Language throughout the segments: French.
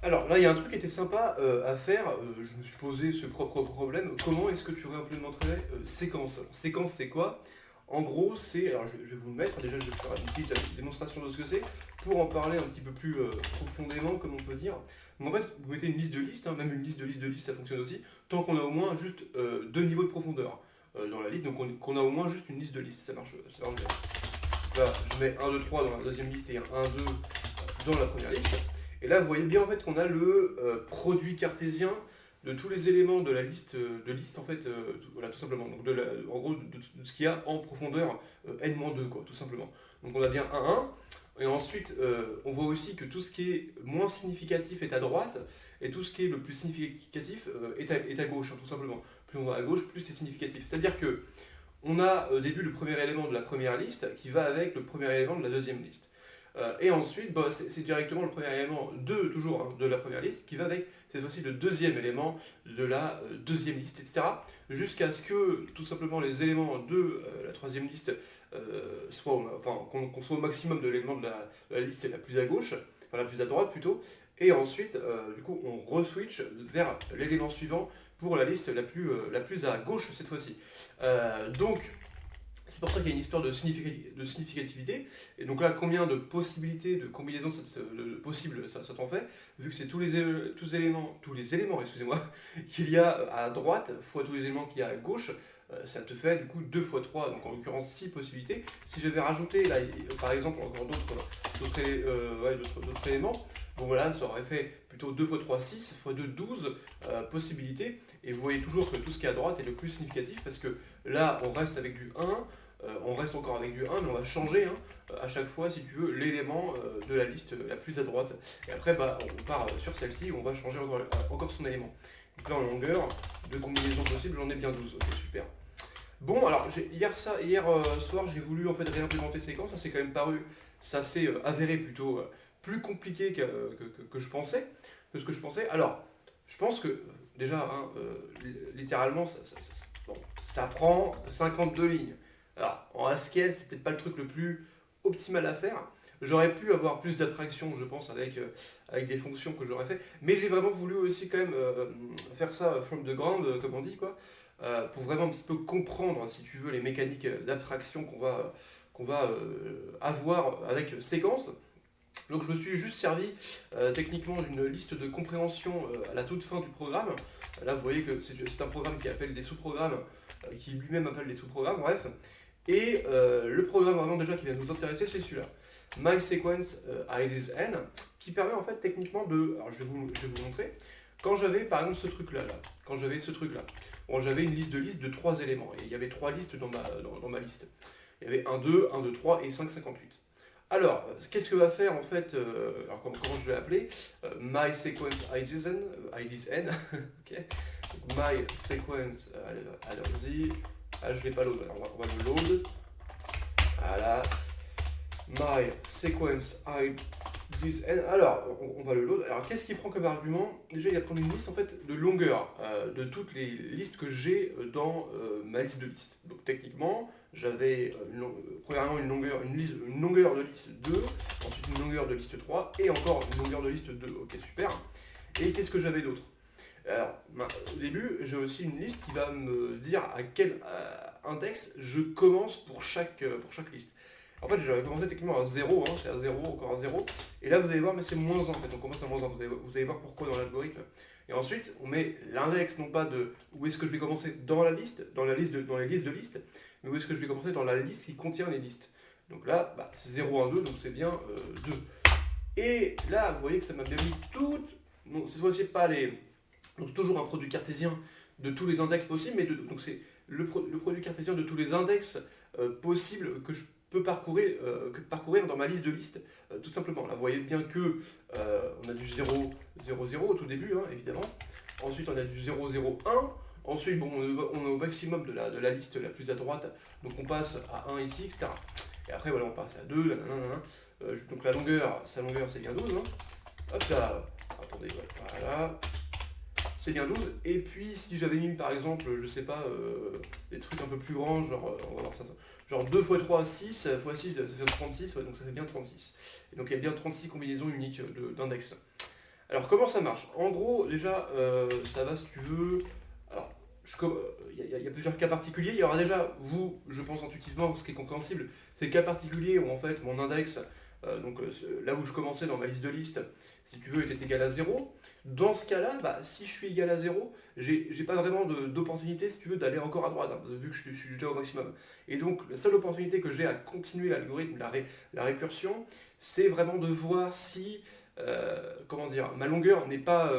Alors là, il y a un truc qui était sympa à faire. Je me suis posé ce propre problème. Comment est-ce que tu réimplémenterais séquence? Alors, séquence, c'est quoi? En gros, c'est. Alors, je vais vous le mettre. Déjà, je vais faire une petite démonstration de ce que c'est pour en parler un petit peu plus profondément, comme on peut dire. Donc, en fait, vous mettez une liste de listes, hein, même une liste de listes de listes, ça fonctionne aussi, tant qu'on a au moins juste deux niveaux de profondeur dans la liste. Donc, qu'on a au moins juste une liste de listes. Ça marche bien. Là, je mets un 2 3 dans la deuxième liste et un 2 dans la première liste. Et là, vous voyez bien en fait qu'on a le produit cartésien de tous les éléments de la liste, en fait, voilà, tout simplement. Donc en gros, de ce qu'il y a en profondeur n-2, quoi, tout simplement. Donc on a bien 1. Et ensuite, on voit aussi que tout ce qui est moins significatif est à droite, et tout ce qui est le plus significatif est à gauche, hein, tout simplement. Plus on va à gauche, plus c'est significatif. C'est-à-dire que on a au début le premier élément de la première liste qui va avec le premier élément de la deuxième liste. Et ensuite, bah, c'est directement le premier élément toujours hein, de la première liste qui va avec cette fois-ci le deuxième élément de la deuxième liste, etc. Jusqu'à ce que tout simplement les éléments de la troisième liste qu'on soit au maximum de l'élément de la liste la plus à gauche, enfin la plus à droite plutôt. Et ensuite, du coup, on re-switch vers l'élément suivant pour la liste la plus à gauche cette fois-ci. Donc, c'est pour ça qu'il y a une histoire de significativité. Et donc là, combien de possibilités de combinaisons possibles ça t'en fait, vu que c'est tous les éléments excusez-moi, qu'il y a à droite, fois tous les éléments qu'il y a à gauche, ça te fait du coup 2 fois 3, donc en l'occurrence 6 possibilités. Si j'avais rajouté là, par exemple, encore d'autres éléments, bon voilà, ça aurait fait plutôt 2 fois 3, 6, fois 2, 12 possibilités. Et vous voyez toujours que tout ce qui est à droite est le plus significatif parce que là, on reste avec du 1, on reste encore avec du 1, mais on va changer hein, à chaque fois, si tu veux, l'élément de la liste la plus à droite. Et après, bah, on part sur celle-ci où on va changer encore son élément. Donc là, en longueur, de combinaisons possibles, j'en ai bien 12. Ok, super. Bon, alors, hier soir, j'ai voulu en fait réimplémenter séquence. Ça s'est quand même paru, ça s'est avéré plutôt plus compliqué que je pensais, que ce que je pensais. Alors, je pense que, déjà, hein, littéralement, bon, ça prend 52 lignes. Alors, en Haskell, c'est peut-être pas le truc le plus optimal à faire. J'aurais pu avoir plus d'abstraction, je pense, avec des fonctions que j'aurais fait. Mais j'ai vraiment voulu aussi quand même faire ça from the ground, comme on dit, quoi. Pour vraiment un petit peu comprendre, si tu veux, les mécaniques d'abstraction qu'on va avoir avec séquence. Donc je me suis juste servi techniquement d'une liste de compréhension à la toute fin du programme. Là vous voyez que c'est un programme qui appelle des sous-programmes, qui lui-même appelle des sous-programmes, bref. Et le programme vraiment déjà qui va nous intéresser, c'est celui-là. MySequence IDs n, qui permet en fait techniquement de... Alors je vais vous montrer. Quand j'avais par exemple ce truc-là, quand j'avais ce truc-là, bon, j'avais une liste de 3 éléments, et il y avait 3 listes dans ma liste. Il y avait 1, 2, 1, 2, 3 et 5, 58. Alors, qu'est-ce que va faire en fait, alors comment je vais l'appeler, MySequence IDs n, ok, MySequence, allons-y, ah je l'ai pas load, alors on va le load, voilà, MySequence IDs n, alors on va le load, alors qu'est-ce qu'il prend comme argument? Déjà il va prendre une liste en fait de longueur de toutes les listes que j'ai dans ma liste de listes, donc techniquement, j'avais premièrement une longueur de liste 2, ensuite une longueur de liste 3 et encore une longueur de liste 2. Ok, super. Et qu'est-ce que j'avais d'autre? Alors, au début, j'ai aussi une liste qui va me dire à quel index je commence pour chaque liste. En fait, j'avais commencé techniquement à 0, hein, c'est à 0, encore à 0. Et là, vous allez voir, mais c'est moins 1 en fait, on commence à moins 1. Vous allez voir pourquoi dans l'algorithme. Et ensuite, on met l'index, non pas de où est-ce que je vais commencer dans la liste, dans les listes de listes, mais où est-ce que je vais commencer dans la liste qui contient les listes. Donc là, bah, c'est 0, 1, 2, donc c'est bien 2. Et là, vous voyez que ça m'a bien mis toutes. Non, cette fois-ci, pas les. Donc, toujours un produit cartésien de tous les index possibles, mais donc c'est le produit cartésien de tous les index possibles que je peux parcourir dans ma liste de listes, tout simplement. Là, vous voyez bien que on a du 0, 0, 0 au tout début, hein, évidemment. Ensuite, on a du 0, 0, 1. Ensuite, bon, on est au maximum de la liste la plus à droite, donc on passe à 1 ici, etc. Et après, voilà, on passe à 2, donc sa longueur, c'est bien 12. Hein. Hop là, attendez, voilà. C'est bien 12. Et puis, si j'avais mis, par exemple, je sais pas, des trucs un peu plus grands, genre, on va voir ça, genre 2 x 3, 6, x 6, ça fait 36, ouais, donc ça fait bien 36. Et donc, il y a bien 36 combinaisons uniques d'index. Alors comment ça marche? En gros, déjà, ça va si tu veux. Alors, il y a plusieurs cas particuliers. Il y aura déjà, vous, je pense intuitivement, ce qui est compréhensible, c'est le cas particulier où en fait mon index, là où je commençais dans ma liste de listes, si tu veux, était égal à 0. Dans ce cas-là, bah, si je suis égal à 0, j'ai pas vraiment d'opportunité, si tu veux, d'aller encore à droite, hein, vu que je suis déjà au maximum. Et donc, la seule opportunité que j'ai à continuer l'algorithme, la récursion, c'est vraiment de voir si comment dire, ma longueur n'est pas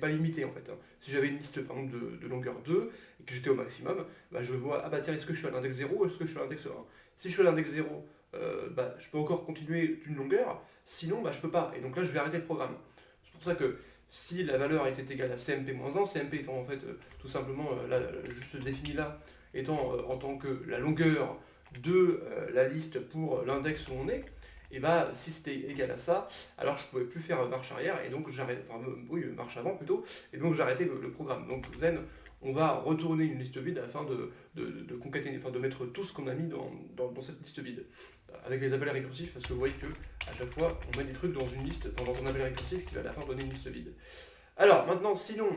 limitée en fait, hein. Si j'avais une liste par exemple de longueur 2 et que j'étais au maximum, bah, je vois, ah bah tiens, est-ce que je suis à l'index 0 ou est-ce que je suis à l'index 1? Si je suis à l'index 0, bah, je peux encore continuer d'une longueur, sinon bah, je peux pas. Et donc là, je vais arrêter le programme. C'est pour ça que si la valeur était égale à CMP-1, CMP étant en fait tout simplement, là, juste défini là, étant en tant que la longueur de la liste pour l'index où on est, et bah si c'était égal à ça, alors je pouvais plus faire marche arrière et donc j'arrête, enfin oui, marche avant plutôt, et donc j'arrêtais le programme. Donc Zen, on va retourner une liste vide afin de concaténer, enfin de mettre tout ce qu'on a mis dans cette liste vide, avec les appels récursifs, parce que vous voyez que à chaque fois on met des trucs dans une liste, enfin, dans un appel récursif qui va à la fin donner une liste vide. Alors maintenant, sinon,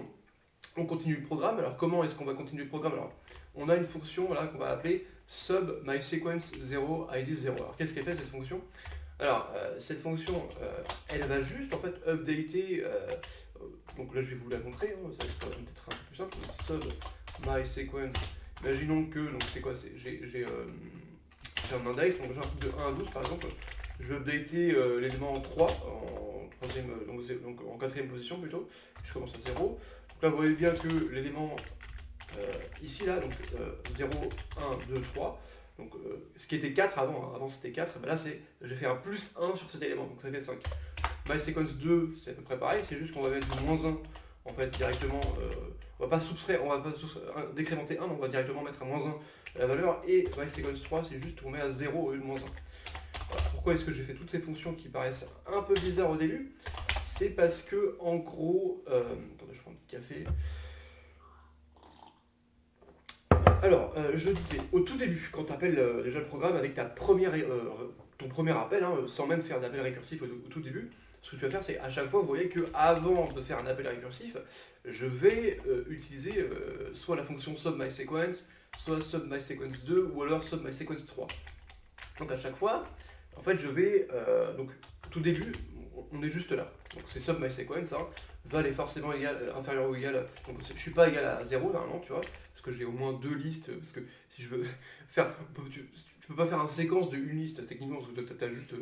on continue le programme. Alors comment est-ce qu'on va continuer le programme? Alors on a une fonction là qu'on va appeler sub mySequence 0 id 0. Alors qu'est-ce qu'elle fait cette fonction? Alors, cette fonction, elle va juste en fait updater. Donc là, je vais vous la montrer, hein, ça va peut-être un peu plus simple. Sub mySequence. Imaginons que, donc c'est quoi? J'ai un index, donc j'ai un truc de 1 à 12 par exemple. Je vais updater l'élément 3 en troisième, donc en quatrième position plutôt. Je commence à 0. Donc là, vous voyez bien que l'élément ici, là, donc 0, 1, 2, 3. Donc, ce qui était 4 avant, hein, avant c'était 4, ben là j'ai fait un plus 1 sur cet élément, donc ça fait 5. MySequence 2, c'est à peu près pareil, c'est juste qu'on va mettre du moins 1 en fait directement. On va pas décrémenter 1, mais on va directement mettre à moins 1 la valeur. Et MySequence 3, c'est juste qu'on met à 0 au lieu de moins 1. Voilà. Pourquoi est-ce que j'ai fait toutes ces fonctions qui paraissent un peu bizarres au début? C'est parce que, en gros, attendez, je prends un petit café. Alors, je disais, au tout début, quand tu appelles déjà le programme avec ton premier appel, hein, sans même faire d'appel récursif au tout début, ce que tu vas faire, c'est à chaque fois, vous voyez que avant de faire un appel récursif, je vais utiliser soit la fonction subMySequence, soit subMySequence 2, ou alors subMySequence 3. Donc à chaque fois, en fait, je vais, donc au tout début, on est juste là. Donc c'est subMySequence, hein, va aller forcément inférieur ou égal, donc je suis pas égal à 0 normalement, tu vois, parce que j'ai au moins deux listes, parce que si je veux faire, tu peux pas faire une séquence de une liste techniquement, parce que tu as juste,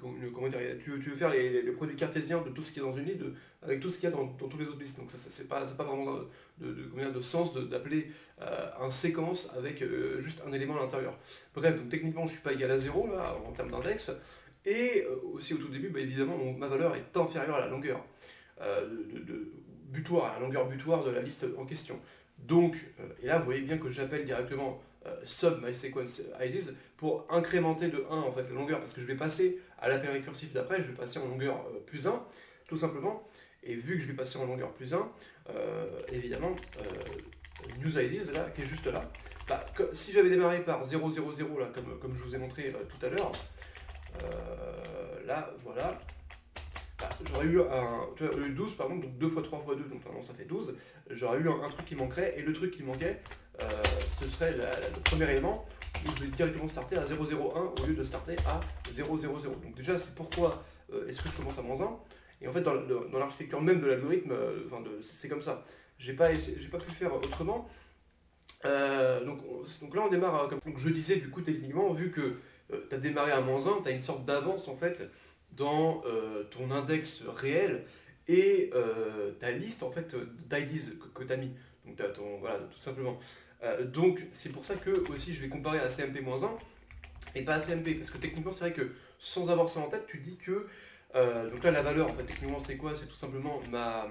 comment dire, tu veux faire les produits cartésiens de tout ce qui est dans une liste, avec tout ce qu'il y a dans toutes les autres listes, donc ça c'est pas vraiment de sens d'appeler un séquence avec juste un élément à l'intérieur. Bref, donc techniquement je suis pas égal à 0 là, en termes d'index, et aussi au tout début, bah, évidemment, ma valeur est inférieure à la longueur butoir, à la longueur butoir de la liste en question. Donc, et là, vous voyez bien que j'appelle directement sub mySequence IDs pour incrémenter de 1 en fait la longueur, parce que je vais passer à l'appel récursif d'après, je vais passer en longueur plus 1, tout simplement. Et vu que je vais passer en longueur plus 1, évidemment, news IDs, là, qui est juste là, bah, si j'avais démarré par 0, 0, 0, là, comme je vous ai montré tout à l'heure, là, voilà, bah, j'aurais eu tu vois, 12 par exemple, donc 2 fois 3 fois 2, donc normalement ça fait 12, j'aurais eu un truc qui manquerait, et le truc qui manquait, ce serait le premier élément, où je vais directement starter à 0,01 au lieu de starter à 0,00. Donc déjà, c'est pourquoi est-ce que je commence à moins 1, et en fait dans l'architecture même de l'algorithme, c'est comme ça. J'ai pas pu faire autrement. Donc là on démarre comme donc je disais, du coup techniquement, vu que tu as démarré à moins 1, tu as une sorte d'avance en fait dans ton index réel et ta liste en fait d'IDs que tu as mis. Donc voilà, tout simplement. Donc c'est pour ça que aussi je vais comparer à CMP-1 et pas à CMP, parce que techniquement c'est vrai que sans avoir ça en tête, tu dis que donc là la valeur en fait techniquement c'est quoi? C'est tout simplement ma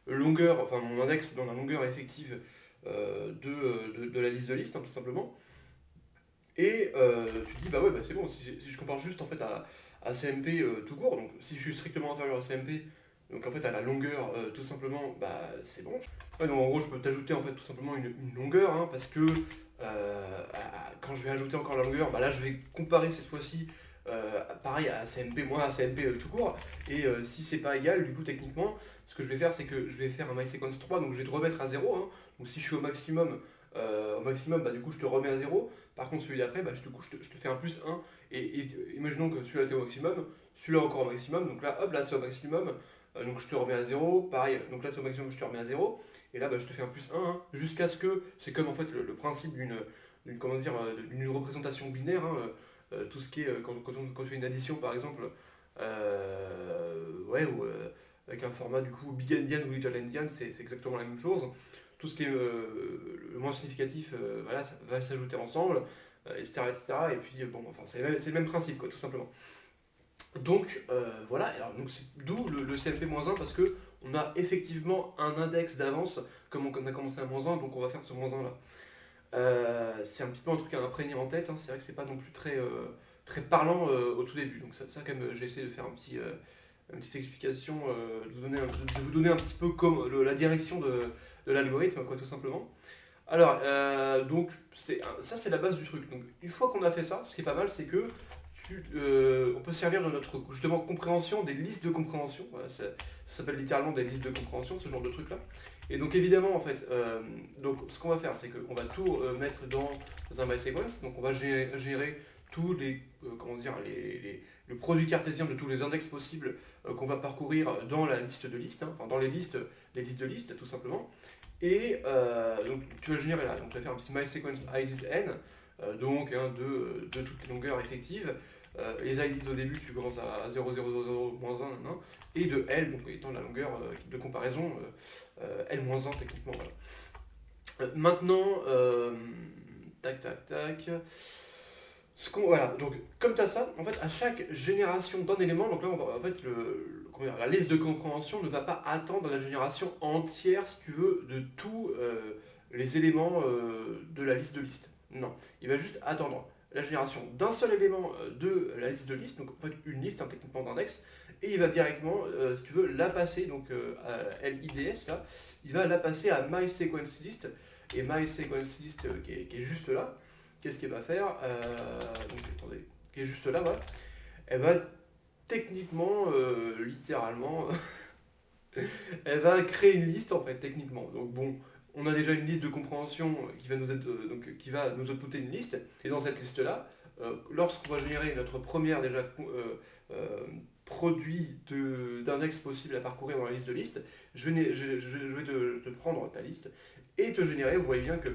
longueur, enfin mon index dans la longueur effective de la liste de liste, hein, tout simplement. Et tu te dis, bah ouais, bah c'est bon, si je compare juste en fait à CMP tout court, donc si je suis strictement inférieur à CMP, donc en fait à la longueur tout simplement, bah c'est bon. Ouais, donc en gros, je peux t'ajouter en fait tout simplement une longueur, hein, parce que quand je vais ajouter encore la longueur, bah là je vais comparer cette fois-ci pareil à CMP, moins à CMP tout court. Et si c'est pas égal, du coup, techniquement, ce que je vais faire, c'est que je vais faire un MySequence 3, donc je vais te remettre à 0. Hein. Donc si je suis au maximum bah, du coup, je te remets à 0. Par contre, celui d'après, bah, du coup, je te fais un plus 1. Et imaginons que celui-là était au maximum, celui-là encore au maximum. Donc là, hop, là c'est au maximum. Donc je te remets à 0. Pareil, donc là c'est au maximum, je te remets à 0. Et là, bah, je te fais un plus 1, hein, jusqu'à ce que, c'est comme en fait le principe comment dire, d'une représentation binaire. Hein, tout ce qui est, quand tu fais une addition par exemple, ouais, ou avec un format du coup big endian ou little endian, c'est exactement la même chose. Tout ce qui est le moins significatif, voilà, ça va s'ajouter ensemble, etc., etc. Et puis bon, enfin, c'est le même principe, quoi, tout simplement. Donc voilà, alors, donc d'où le CMP-1 parce que on a effectivement un index d'avance, comme on a commencé à -1, donc on va faire ce -1 là. C'est un petit peu un truc à imprégner en tête, hein. C'est vrai que c'est pas non plus très parlant au tout début. Donc ça quand même, j'ai essayé de faire une petite explication, de vous donner un petit peu comme la direction de l'algorithme, quoi, tout simplement. Alors, donc, ça c'est la base du truc. Donc, une fois qu'on a fait ça, ce qui est pas mal, c'est que on peut servir de notre justement compréhension, des listes de compréhension. Voilà, ça s'appelle littéralement des listes de compréhension, ce genre de truc là. Et donc évidemment en fait, donc ce qu'on va faire, c'est qu'on va tout mettre dans un MySequence. Donc on va gérer tous les comment dire le produit cartésien de tous les index possibles qu'on va parcourir dans la liste de listes, hein, enfin dans les listes de listes tout simplement. Et donc tu vas générer là, donc tu vas faire un petit MySequence IDs n, donc hein, de toutes les longueurs effectives. Les IDs au début, tu commences à 0,000-1, et de L, donc étant la longueur de comparaison, L-1 techniquement. Voilà. Maintenant, tac tac tac. Voilà, donc comme tu as ça, en fait, à chaque génération d'un élément, donc là, en fait, la liste de compréhension ne va pas attendre la génération entière, si tu veux, de tous les éléments de la liste de listes. Non, il va juste attendre la génération d'un seul élément de la liste de liste, donc en fait une liste, hein, techniquement d'index, et il va directement, si tu veux, la passer, donc à LIDS, là, il va la passer à MySequenceList, et MySequenceList qui est juste là. Qu'est-ce qu'elle va faire donc, attendez, qui est juste là, voilà. Elle va techniquement, littéralement, elle va créer une liste en fait, techniquement. Donc bon, on a déjà une liste de compréhension qui va qui va nous outputer une liste. Et dans cette liste-là, lorsqu'on va générer notre première déjà produit d'index possible à parcourir dans la liste de listes, je vais te prendre ta liste et te générer. Vous voyez bien que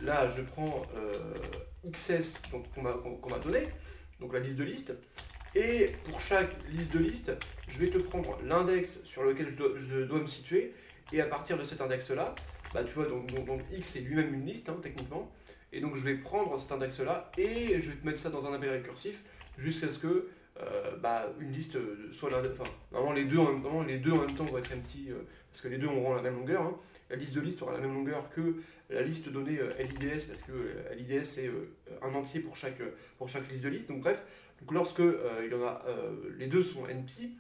là, je prends XS qu'on m'a donné, donc la liste de listes, et pour chaque liste de listes, je vais te prendre l'index sur lequel je dois me situer, et à partir de cet index-là, bah, tu vois, donc X est lui-même une liste, hein, techniquement, et donc je vais prendre cet index-là, et je vais te mettre ça dans un appel récursif, jusqu'à ce que bah, une liste soit l'index. Enfin, normalement les deux en même temps vont être empty, parce que les deux auront la même longueur, hein. La liste de listes aura la même longueur que la liste donnée LIDS, parce que LIDS c'est un entier pour chaque liste de liste. Donc bref, donc lorsque il y en a, les deux sont NP,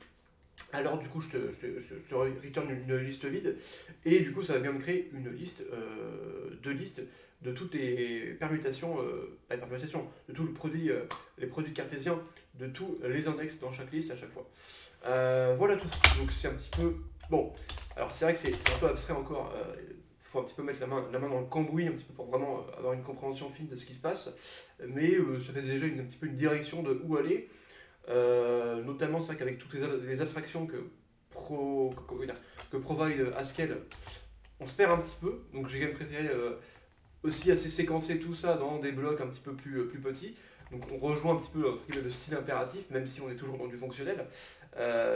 alors du coup je te return une liste vide, et du coup ça va bien me créer une liste de listes de toutes les permutations, de tous les produits cartésiens, de tous les index dans chaque liste à chaque fois. Voilà tout. Donc c'est un petit peu... Bon, alors c'est vrai que c'est un peu abstrait encore. Faut un petit peu mettre la main dans le cambouis un petit peu pour vraiment avoir une compréhension fine de ce qui se passe. Mais ça fait déjà un petit peu une direction de où aller. Notamment, c'est vrai qu'avec toutes les abstractions que provide Haskell, on se perd un petit peu. Donc j'ai quand même préféré aussi assez séquencer tout ça dans des blocs un petit peu plus petits. Donc on rejoint un petit peu le style impératif, même si on est toujours dans du fonctionnel.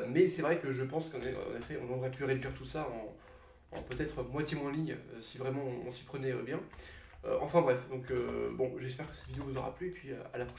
Mais c'est vrai que je pense qu'en effet, on aurait pu réduire tout ça en peut-être moitié moins ligne, si vraiment on s'y prenait bien. Enfin bref, donc bon, j'espère que cette vidéo vous aura plu, et puis à la prochaine.